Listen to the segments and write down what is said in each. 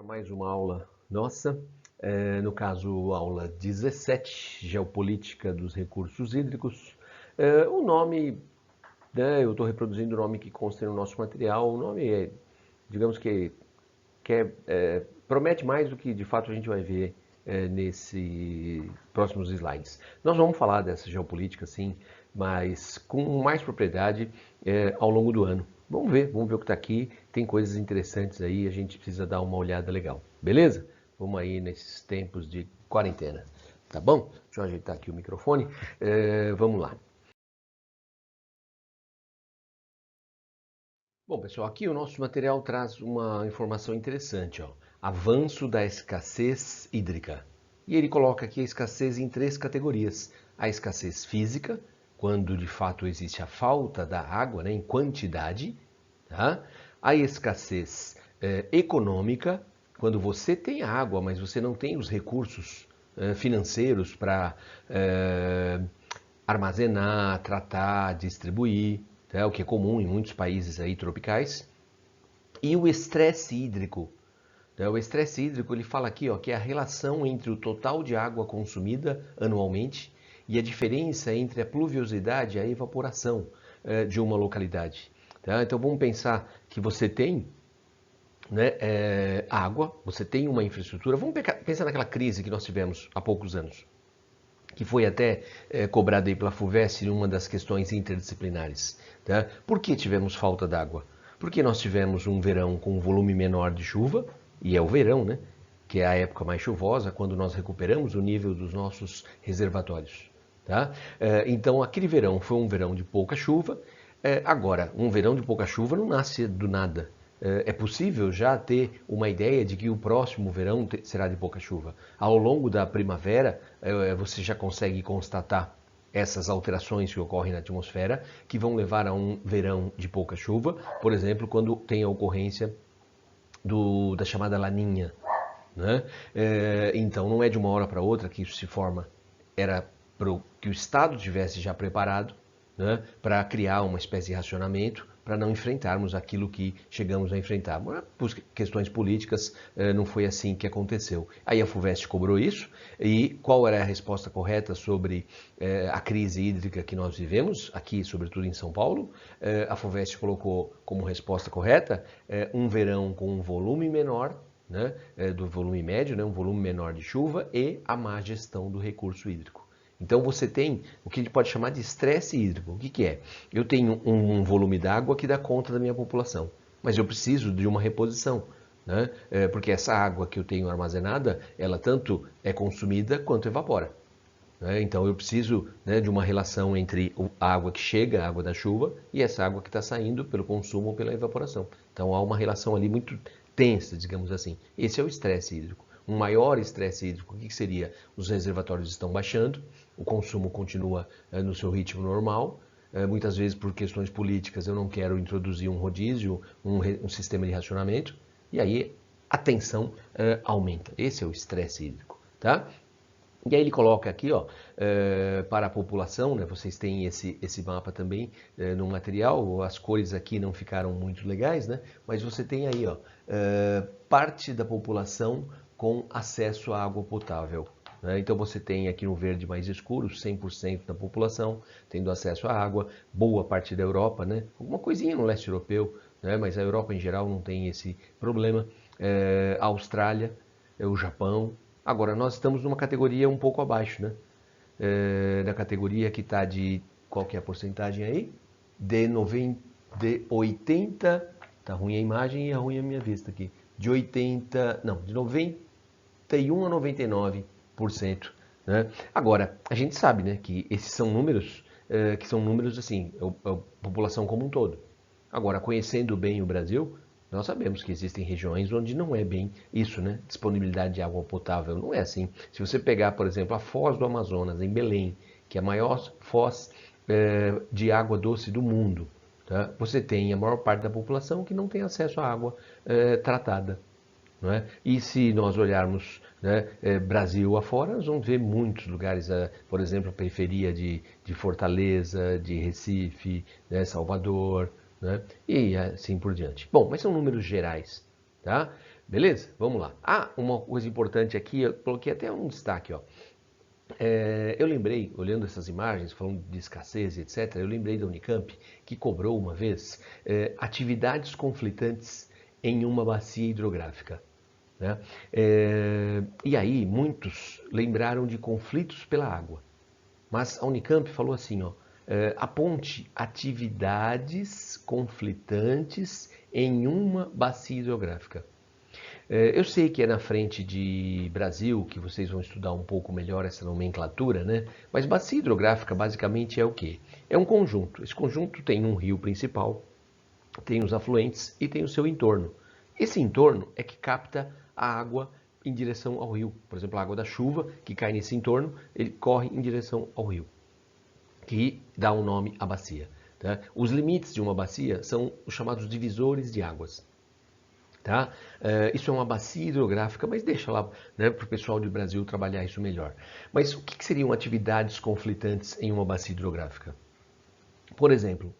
Mais uma aula nossa, no caso aula 17, Geopolítica dos Recursos Hídricos. O nome, né, eu estou reproduzindo o nome que consta no nosso material, o nome é, digamos que promete mais do que de fato a gente vai ver nesses próximos slides. Nós vamos falar dessa geopolítica sim, mas com mais propriedade ao longo do ano. Vamos ver o que está aqui. Tem coisas interessantes aí, a gente precisa dar uma olhada legal. Beleza? Vamos aí nesses tempos de quarentena. Tá bom? Deixa eu ajeitar aqui o microfone. Vamos lá. Bom, pessoal, aqui o nosso material traz uma informação interessante, ó. Avanço da escassez hídrica. E ele coloca aqui a escassez em três categorias. A escassez física, quando de fato existe a falta da água, né, em quantidade. Tá? A escassez econômica, quando você tem água, mas você não tem os recursos financeiros para armazenar, tratar, distribuir, tá? O que é comum em muitos países aí tropicais. E o estresse hídrico. Tá? O estresse hídrico, ele fala aqui, ó, que é a relação entre o total de água consumida anualmente e a diferença entre a pluviosidade e a evaporação de uma localidade. Tá? Então vamos pensar que você tem, né, água, você tem uma infraestrutura. Vamos pensar naquela crise que nós tivemos há poucos anos, que foi até cobrada aí pela FUVEST em uma das questões interdisciplinares. Tá? Por que tivemos falta d'água? Porque nós tivemos um verão com um volume menor de chuva, e é o verão, né? Que é a época mais chuvosa, quando nós recuperamos o nível dos nossos reservatórios. Tá? Então, aquele verão foi um verão de pouca chuva. Agora, um verão de pouca chuva não nasce do nada. É possível já ter uma ideia de que o próximo verão será de pouca chuva. Ao longo da primavera, você já consegue constatar essas alterações que ocorrem na atmosfera, que vão levar a um verão de pouca chuva, por exemplo, quando tem a ocorrência da chamada laninha. Né? Então, não é de uma hora para outra que isso se forma. Era para que o Estado tivesse já preparado, né, para criar uma espécie de racionamento, para não enfrentarmos aquilo que chegamos a enfrentar. Mas, por questões políticas, não foi assim que aconteceu. Aí a FUVEST cobrou isso, e qual era a resposta correta sobre a crise hídrica que nós vivemos, aqui, sobretudo em São Paulo? A FUVEST colocou como resposta correta um verão com um volume menor, né, do volume médio, né, um volume menor de chuva e a má gestão do recurso hídrico. Então você tem o que a gente pode chamar de estresse hídrico. O que é? Eu tenho um volume d'água que dá conta da minha população, mas eu preciso de uma reposição, né? Porque essa água que eu tenho armazenada, ela tanto é consumida quanto evapora. Né? Então eu preciso, né, de uma relação entre a água que chega, a água da chuva, e essa água que está saindo pelo consumo ou pela evaporação. Então há uma relação ali muito tensa, digamos assim. Esse é o estresse hídrico. Um maior estresse hídrico, o que seria? Os reservatórios estão baixando, o consumo continua no seu ritmo normal. Muitas vezes, por questões políticas, eu não quero introduzir um rodízio, um sistema de racionamento, e aí a tensão aumenta. Esse é o estresse hídrico. Tá? E aí ele coloca aqui, ó, para a população, né, vocês têm esse mapa também no material, as cores aqui não ficaram muito legais, né, mas você tem aí, ó, parte da população com acesso à água potável. Né? Então você tem aqui no verde mais escuro, 100% da população tendo acesso à água, boa parte da Europa, né, alguma coisinha no leste europeu, né, mas a Europa em geral não tem esse problema, a Austrália, o Japão. Agora, nós estamos numa categoria um pouco abaixo, né? Da categoria que está de... Qual que é a porcentagem aí? De 80... Tá ruim a imagem e é ruim a minha vista aqui. De 80... Não, de 91 a 99%. Né? Agora, a gente sabe, né, que esses são números que são números, assim, a população como um todo. Agora, conhecendo bem o Brasil, nós sabemos que existem regiões onde não é bem isso, né? Disponibilidade de água potável não é assim. Se você pegar, por exemplo, a Foz do Amazonas, em Belém, que é a maior foz de água doce do mundo, tá? Você tem a maior parte da população que não tem acesso à água tratada. Não é? E se nós olharmos, né, Brasil afora, nós vamos ver muitos lugares, por exemplo, a periferia de Fortaleza, de Recife, né, Salvador, né, e assim por diante. Bom, mas são números gerais. Tá? Beleza? Vamos lá. Ah, uma coisa importante aqui, eu coloquei até um destaque, ó. Eu lembrei, olhando essas imagens, falando de escassez e etc., eu lembrei da Unicamp, que cobrou uma vez atividades conflitantes em uma bacia hidrográfica. Né? E aí, muitos lembraram de conflitos pela água. Mas a Unicamp falou assim, ó, aponte atividades conflitantes em uma bacia hidrográfica. Eu sei que é na frente de Brasil que vocês vão estudar um pouco melhor essa nomenclatura, né? Mas bacia hidrográfica basicamente é o quê? É um conjunto. Esse conjunto tem um rio principal, tem os afluentes e tem o seu entorno. Esse entorno é que capta a água em direção ao rio. Por exemplo, a água da chuva que cai nesse entorno, ele corre em direção ao rio, que dá um nome à bacia. Tá? Os limites de uma bacia são os chamados divisores de águas. Tá? Isso é uma bacia hidrográfica, mas deixa lá, né, para o pessoal do Brasil trabalhar isso melhor. Mas o que seriam atividades conflitantes em uma bacia hidrográfica? Por exemplo,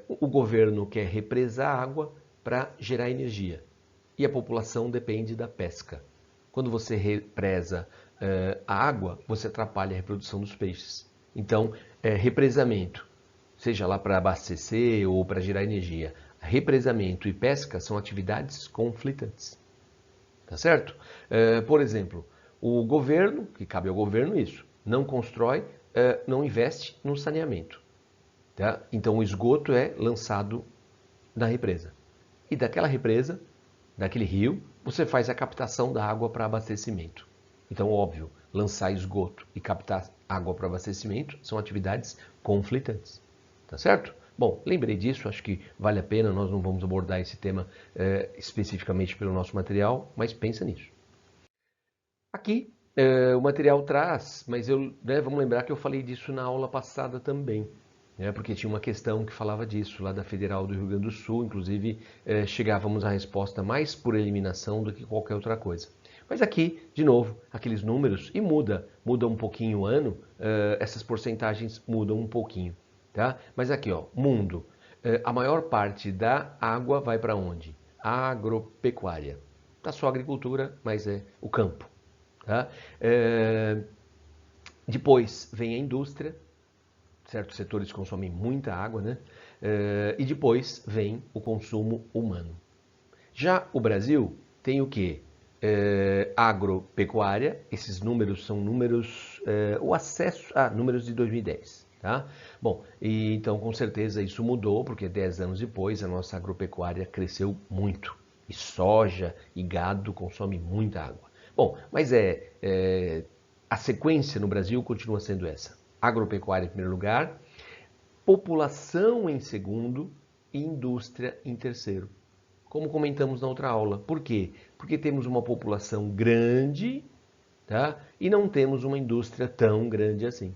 o governo quer represar água para gerar energia e a população depende da pesca. Quando você represa a água, você atrapalha a reprodução dos peixes. Então, represamento, seja lá para abastecer ou para gerar energia, represamento e pesca são atividades conflitantes. Tá certo? Por exemplo, o governo, que cabe ao governo isso, não constrói, não investe no saneamento. Tá? Então o esgoto é lançado na represa. E daquela represa, daquele rio, você faz a captação da água para abastecimento. Então, óbvio, lançar esgoto e captar água para abastecimento são atividades conflitantes. Tá certo? Bom, lembrei disso, acho que vale a pena, nós não vamos abordar esse tema especificamente pelo nosso material, mas pensa nisso. Aqui o material traz, mas vamos lembrar que eu falei disso na aula passada também, né, porque tinha uma questão que falava disso lá da Federal do Rio Grande do Sul, inclusive chegávamos à resposta mais por eliminação do que qualquer outra coisa. Mas aqui, de novo, aqueles números, e muda um pouquinho o ano, essas porcentagens mudam um pouquinho. Tá? Mas aqui, ó, mundo, a maior parte da água vai para onde? Agropecuária. Tá só agricultura, mas é o campo. Tá? Depois vem a indústria, certos setores consomem muita água, né? E depois vem o consumo humano. Já o Brasil tem o quê? Agropecuária, esses números são números, o acesso a números de 2010. Tá? Bom, e então com certeza isso mudou, porque 10 anos depois a nossa agropecuária cresceu muito. E soja e gado consomem muita água. Bom, mas a sequência no Brasil continua sendo essa. Agropecuária em primeiro lugar, população em segundo e indústria em terceiro. Como comentamos na outra aula. Por quê? Porque temos uma população grande, tá? E não temos uma indústria tão grande assim.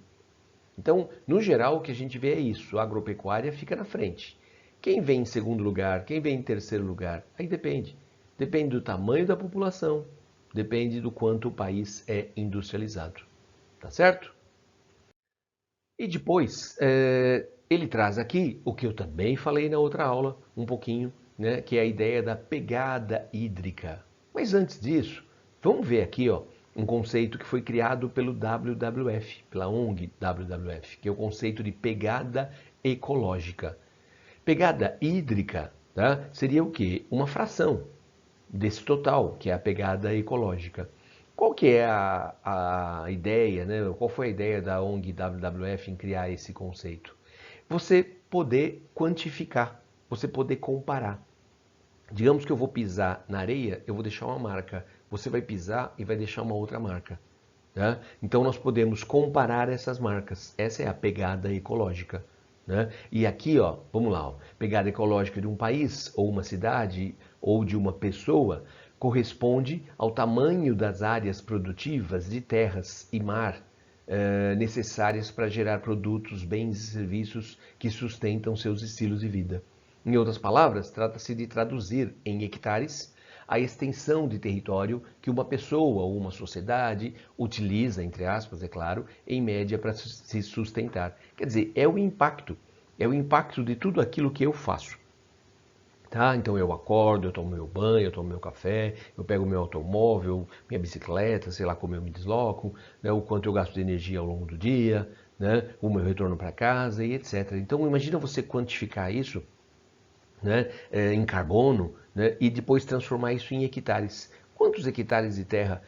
Então, no geral, o que a gente vê é isso. A agropecuária fica na frente. Quem vem em segundo lugar? Quem vem em terceiro lugar? Aí depende. Depende do tamanho da população. Depende do quanto o país é industrializado. Tá certo? E depois, ele traz aqui o que eu também falei na outra aula, um pouquinho, né, que é a ideia da pegada hídrica. Mas antes disso, vamos ver aqui, ó, um conceito que foi criado pelo WWF, pela ONG WWF, que é o conceito de pegada ecológica. Pegada hídrica, tá, seria o quê? Uma fração desse total, que é a pegada ecológica. Qual que é a ideia, né? Qual foi a ideia da ONG WWF em criar esse conceito? Você poder quantificar, você poder comparar. Digamos que eu vou pisar na areia, eu vou deixar uma marca. Você vai pisar e vai deixar uma outra marca. Tá? Então nós podemos comparar essas marcas. Essa é a pegada ecológica. Né? E aqui, ó, vamos lá, ó, pegada ecológica de um país, ou uma cidade, ou de uma pessoa, corresponde ao tamanho das áreas produtivas de terras e mar necessárias para gerar produtos, bens e serviços que sustentam seus estilos de vida. Em outras palavras, trata-se de traduzir em hectares a extensão de território que uma pessoa ou uma sociedade utiliza, entre aspas, é claro, em média para se sustentar. Quer dizer, é o impacto de tudo aquilo que eu faço. Tá? Então eu acordo, eu tomo meu banho, eu tomo meu café, eu pego meu automóvel, minha bicicleta, sei lá como eu me desloco, né? O quanto eu gasto de energia ao longo do dia, né? O meu retorno para casa e etc. Então imagina você quantificar isso, né? Em carbono, né? E depois transformar isso em hectares. Quantos hectares de terra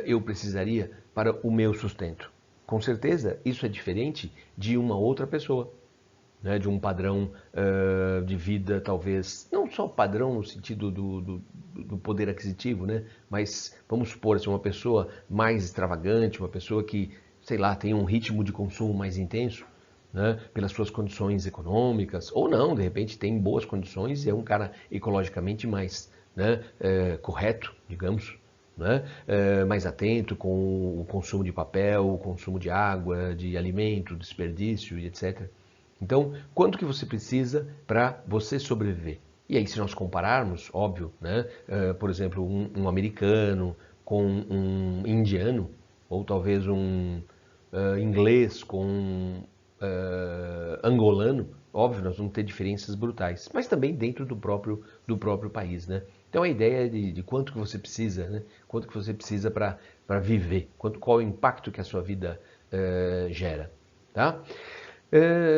eu precisaria para o meu sustento? Com certeza isso é diferente de uma outra pessoa, né, de um padrão de vida, talvez, não só padrão no sentido do poder aquisitivo, né, mas vamos supor, assim, uma pessoa mais extravagante, uma pessoa que, sei lá, tem um ritmo de consumo mais intenso, né, pelas suas condições econômicas, ou não, de repente tem boas condições e é um cara ecologicamente mais, né, correto, digamos, né, mais atento com o consumo de papel, o consumo de água, de alimento, desperdício e etc. Então, quanto que você precisa para você sobreviver? E aí, se nós compararmos, óbvio, né, por exemplo, um americano com um indiano, ou talvez um inglês com um angolano, óbvio, nós vamos ter diferenças brutais, mas também dentro do próprio país, né? Então a ideia de quanto que você precisa, né? Quanto que você precisa para viver, qual é o impacto que a sua vida gera, tá?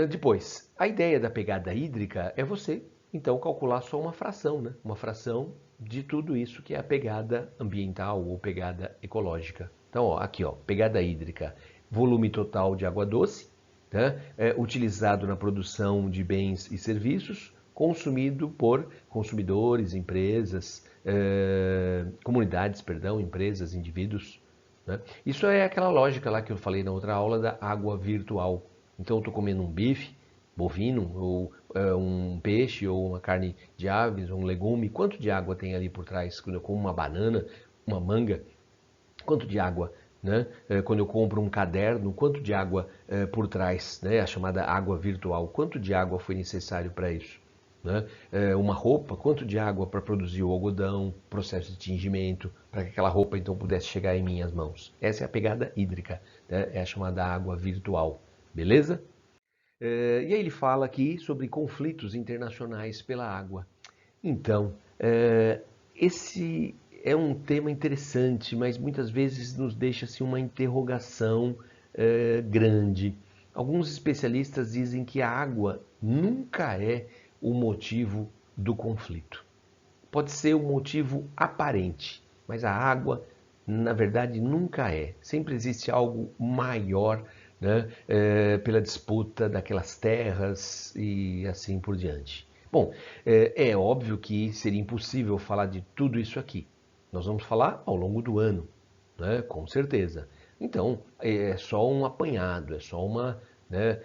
Depois, a ideia da pegada hídrica é você, então, calcular só uma fração, né? Uma fração de tudo isso que é a pegada ambiental ou pegada ecológica. Então, ó, aqui, ó, pegada hídrica, volume total de água doce, né? Utilizado na produção de bens e serviços, consumido por consumidores, empresas, comunidades, perdão, empresas, indivíduos, né? Isso é aquela lógica lá que eu falei na outra aula da água virtual. Então eu estou comendo um bife bovino, ou um peixe, ou uma carne de aves, ou um legume. Quanto de água tem ali por trás? Quando eu como uma banana, uma manga, quanto de água? Né? Quando eu compro um caderno, quanto de água por trás? Né? A chamada água virtual. Quanto de água foi necessário para isso? Né? Uma roupa, quanto de água para produzir o algodão, processo de tingimento, para que aquela roupa então pudesse chegar em minhas mãos. Essa é a pegada hídrica, né? É a chamada água virtual. Beleza? E aí ele fala aqui sobre conflitos internacionais pela água. Então, esse é um tema interessante, mas muitas vezes nos deixa assim, uma interrogação grande. Alguns especialistas dizem que a água nunca é o motivo do conflito. Pode ser um motivo aparente, mas a água, na verdade, nunca é. Sempre existe algo maior, né, pela disputa daquelas terras e assim por diante. Bom, é óbvio que seria impossível falar de tudo isso aqui. Nós vamos falar ao longo do ano, né, com certeza. Então, é só um apanhado, é só uma, né,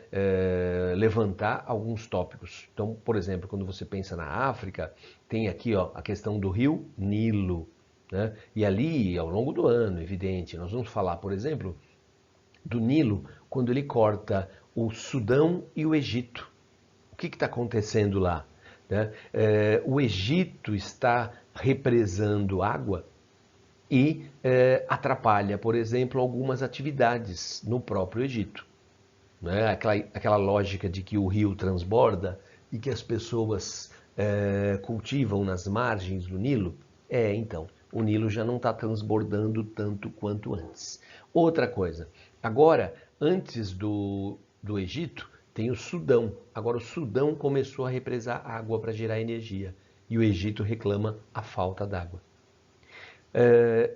levantar alguns tópicos. Então, por exemplo, quando você pensa na África, tem aqui ó, a questão do rio Nilo, né? E ali, ao longo do ano, evidente, nós vamos falar, por exemplo, do Nilo quando ele corta o Sudão e o Egito. O que está acontecendo lá? Né? O Egito está represando água e atrapalha, por exemplo, algumas atividades no próprio Egito. Né? Aquela lógica de que o rio transborda e que as pessoas cultivam nas margens do Nilo. Então, o Nilo já não está transbordando tanto quanto antes. Outra coisa, agora, antes do Egito, tem o Sudão. Agora, o Sudão começou a represar água para gerar energia e o Egito reclama a falta d'água.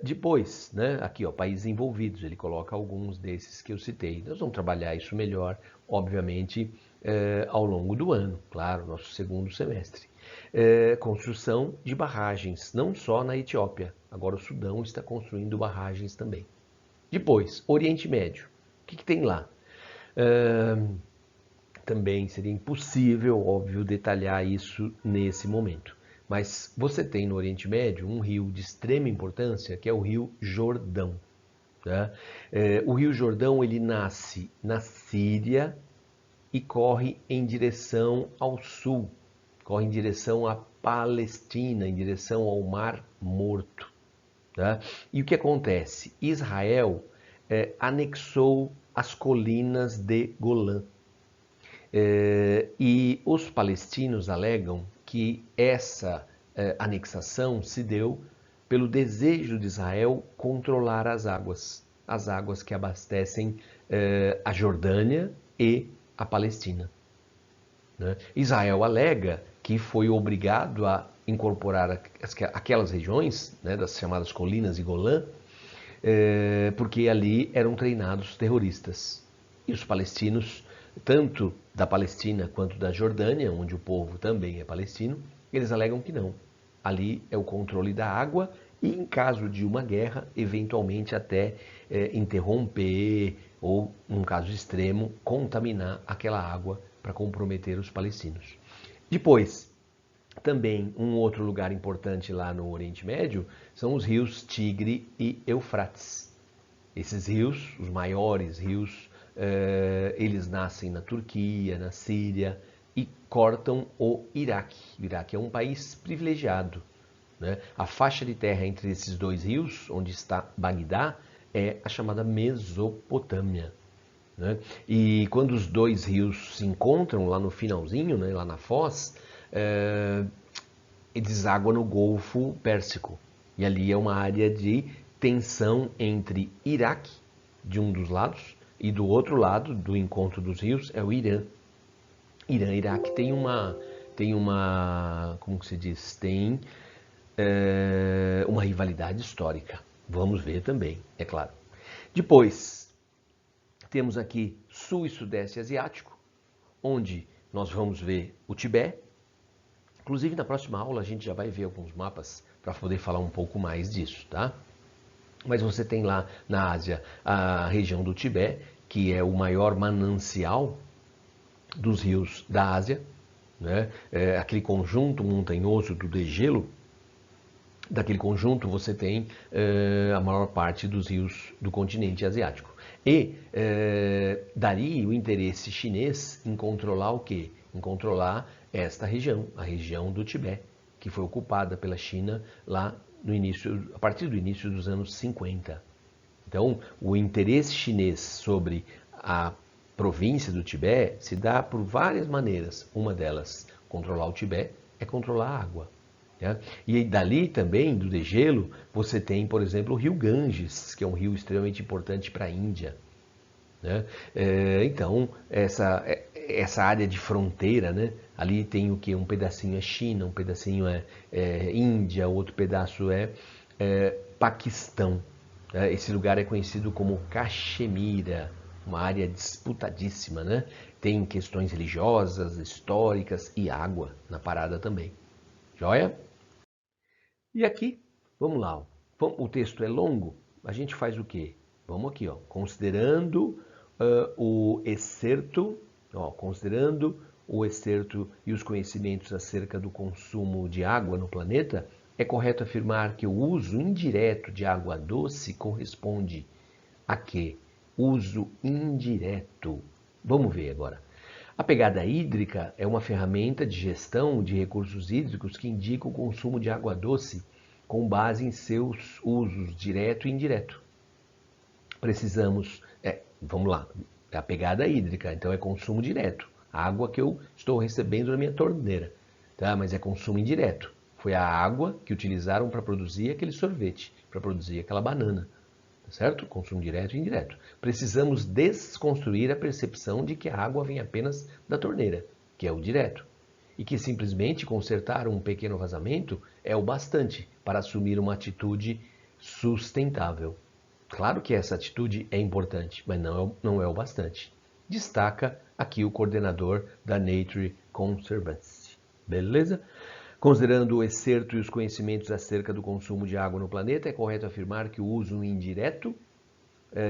Depois, né, aqui ó, países envolvidos, ele coloca alguns desses que eu citei. Nós vamos trabalhar isso melhor, obviamente, ao longo do ano, claro, nosso segundo semestre. Construção de barragens, não só na Etiópia, agora o Sudão está construindo barragens também. Depois, Oriente Médio, o que tem lá? Também seria impossível, óbvio, detalhar isso nesse momento. Mas você tem no Oriente Médio um rio de extrema importância, que é o Rio Jordão. Tá? O Rio Jordão ele nasce na Síria e corre em direção ao sul, corre em direção à Palestina, em direção ao Mar Morto. Tá? E o que acontece? Israel anexou as colinas de Golã. E os palestinos alegam que essa anexação se deu pelo desejo de Israel controlar as águas que abastecem a Jordânia e a Palestina. Né? Israel alega que foi obrigado a incorporar aquelas regiões, né, das chamadas colinas de Golã, porque ali eram treinados terroristas. E os palestinos, tanto da Palestina quanto da Jordânia, onde o povo também é palestino, eles alegam que não. Ali é o controle da água e, em caso de uma guerra, eventualmente até interromper ou, num caso extremo, contaminar aquela água para comprometer os palestinos. Depois, também um outro lugar importante lá no Oriente Médio são os rios Tigre e Eufrates. Esses rios, os maiores rios, eles nascem na Turquia, na Síria e cortam o Iraque. O Iraque é um país privilegiado. Né? A faixa de terra entre esses dois rios, onde está Bagdá, é a chamada Mesopotâmia. Né? E quando os dois rios se encontram lá no finalzinho, né, lá na foz, deságua no Golfo Pérsico. E ali é uma área de tensão entre Iraque, de um dos lados, e do outro lado, do encontro dos rios, é o Irã. Irã e Iraque tem uma, como que se diz, tem uma rivalidade histórica. Vamos ver também, é claro. Depois, temos aqui Sul e Sudeste Asiático, onde nós vamos ver o Tibete. Inclusive, na próxima aula, a gente já vai ver alguns mapas para poder falar um pouco mais disso, tá? Mas você tem lá na Ásia a região do Tibete, que é o maior manancial dos rios da Ásia, né? Aquele conjunto montanhoso do degelo. Daquele conjunto você tem a maior parte dos rios do continente asiático. E daí o interesse chinês em controlar o quê? Em controlar esta região, a região do Tibete, que foi ocupada pela China lá no início, a partir do início dos anos 50. Então, o interesse chinês sobre a província do Tibete se dá por várias maneiras. Uma delas, controlar o Tibete, é controlar a água. Né? E dali também, do degelo, você tem, por exemplo, o rio Ganges, que é um rio extremamente importante para a Índia. Né? Então, essa área de fronteira, né? Ali tem o que? Um pedacinho é China, um pedacinho é Índia, outro pedaço é Paquistão. Esse lugar é conhecido como Caxemira, uma área disputadíssima, né? Tem questões religiosas, históricas e água na parada também. Joia? E aqui, vamos lá. O texto é longo, a gente faz o quê? Vamos aqui, ó, considerando o excerto, considerando o excerto e os conhecimentos acerca do consumo de água no planeta, é correto afirmar que o uso indireto de água doce corresponde a quê? Uso indireto. Vamos ver agora. A pegada hídrica é uma ferramenta de gestão de recursos hídricos que indica o consumo de água doce com base em seus usos direto e indireto. Precisamos, vamos lá, a pegada hídrica, então é consumo direto. A água que eu estou recebendo na minha torneira, tá? Mas é consumo indireto. Foi a água que utilizaram para produzir aquele sorvete, para produzir aquela banana. Certo? Consumo direto e indireto. Precisamos desconstruir a percepção de que a água vem apenas da torneira, que é o direto, e que simplesmente consertar um pequeno vazamento é o bastante para assumir uma atitude sustentável. Claro que essa atitude é importante, mas não é o bastante. Destaca aqui o coordenador da Nature Conservancy. Beleza? Considerando o excerto e os conhecimentos acerca do consumo de água no planeta, é correto afirmar que o uso indireto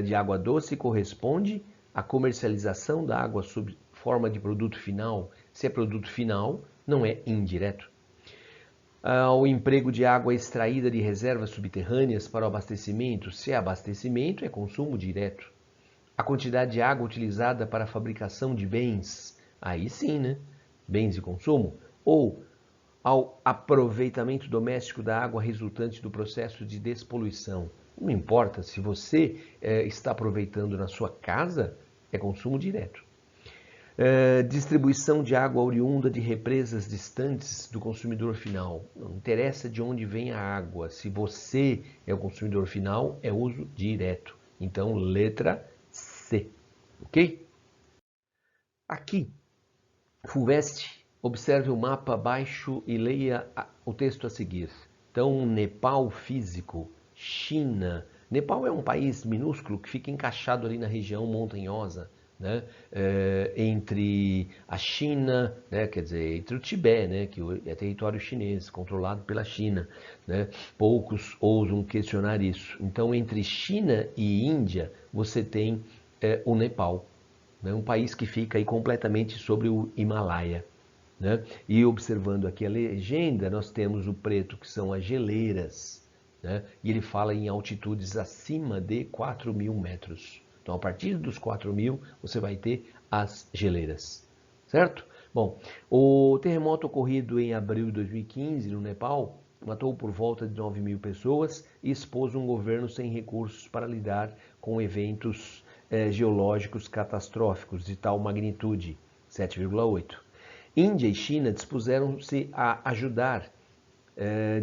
de água doce corresponde à comercialização da água sob forma de produto final. Se é produto final, não é indireto. Ao emprego de água extraída de reservas subterrâneas para o abastecimento, se é abastecimento, é consumo direto. A quantidade de água utilizada para a fabricação de bens, aí sim, né? Bens de consumo, ou ao aproveitamento doméstico da água resultante do processo de despoluição. Não importa, se você está aproveitando na sua casa, é consumo direto. Distribuição de água oriunda de represas distantes do consumidor final. Não interessa de onde vem a água. Se você é o consumidor final, é uso direto. Então, letra C. Ok? Aqui, FUVEST, observe o mapa abaixo e leia o texto a seguir. Então, Nepal físico, China. Nepal é um país minúsculo que fica encaixado ali na região montanhosa, né? Entre a China, né? Quer dizer, entre o Tibete, né? Que é território chinês, controlado pela China, né? Poucos ousam questionar isso. Então, entre China e Índia, você tem o Nepal, né? Um país que fica aí completamente sobre o Himalaia, né? E observando aqui a legenda, nós temos o preto, que são as geleiras, né? E ele fala em altitudes acima de 4.000 metros. Então, a partir dos 4.000, você vai ter as geleiras, certo? Bom, o terremoto ocorrido em abril de 2015 no Nepal matou por volta de 9.000 pessoas e expôs um governo sem recursos para lidar com eventos geológicos catastróficos de tal magnitude, 7,8. Índia e China dispuseram-se a ajudar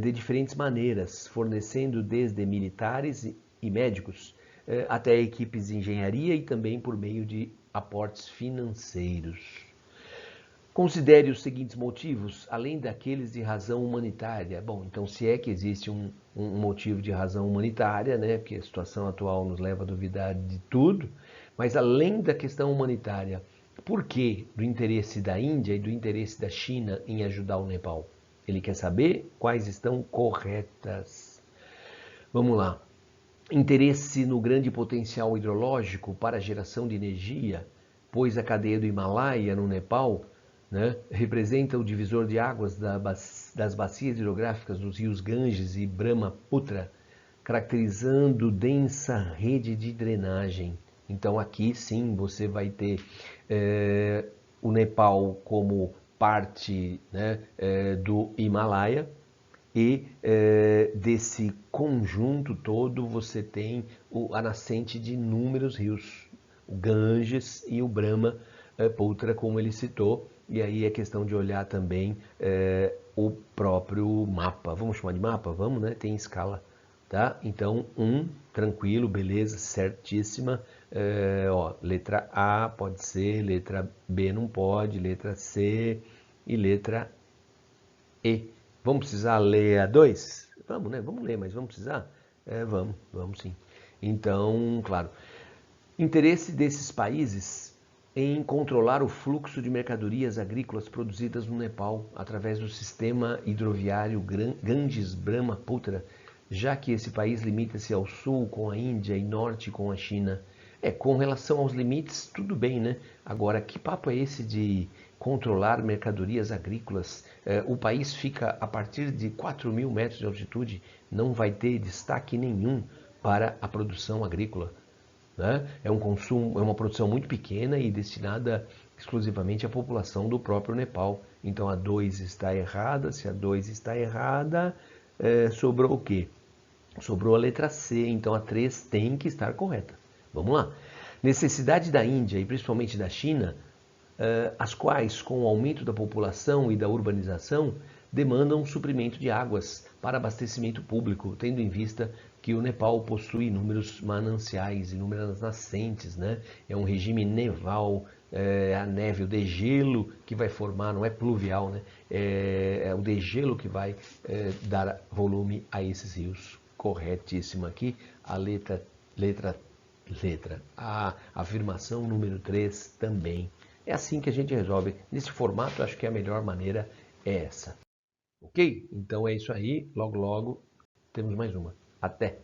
de diferentes maneiras, fornecendo desde militares e médicos até equipes de engenharia e também por meio de aportes financeiros. Considere os seguintes motivos, além daqueles de razão humanitária. Bom, então se é que existe um motivo de razão humanitária, né, porque a situação atual nos leva a duvidar de tudo, mas além da questão humanitária, por que do interesse da Índia e do interesse da China em ajudar o Nepal? Ele quer saber quais estão corretas. Vamos lá. Interesse no grande potencial hidrológico para a geração de energia, pois a cadeia do Himalaia, no Nepal, né, representa o divisor de águas das bacias hidrográficas dos rios Ganges e Brahmaputra, caracterizando densa rede de drenagem. Então aqui sim você vai ter o Nepal como parte, né, do Himalaia, e desse conjunto todo você tem a nascente de inúmeros rios, o Ganges e o Brahmaputra, como ele citou, e aí é questão de olhar também o próprio mapa. Vamos chamar de mapa? Vamos, né? Tem escala, tá? Então, tranquilo, beleza, certíssima. Ó, letra A pode ser, letra B não pode, letra C e letra E. Vamos precisar ler a 2? Vamos, né? Vamos ler, mas vamos precisar? Vamos sim. Então, claro, interesse desses países em controlar o fluxo de mercadorias agrícolas produzidas no Nepal através do sistema hidroviário Ganges-Brahmaputra, já que esse país limita-se ao sul com a Índia e norte com a China. Com relação aos limites, tudo bem, né? Agora, que papo é esse de controlar mercadorias agrícolas? O país fica a partir de 4.000 metros de altitude, não vai ter destaque nenhum para a produção agrícola, né? É uma produção muito pequena e destinada exclusivamente à população do próprio Nepal. Então a 2 está errada. Se a 2 está errada, sobrou o quê? Sobrou a letra C, então a 3 tem que estar correta. Vamos lá. Necessidade da Índia e principalmente da China, as quais, com o aumento da população e da urbanização, demandam suprimento de águas para abastecimento público, tendo em vista que o Nepal possui inúmeros mananciais, inúmeras nascentes, né? É um regime neval, a neve, o degelo que vai formar, não é pluvial, né? É o degelo que vai dar volume a esses rios. Corretíssimo aqui, a letra. A afirmação número 3 também. É assim que a gente resolve. Nesse formato, acho que a melhor maneira é essa. Ok? Então é isso aí. Logo, logo temos mais uma. Até!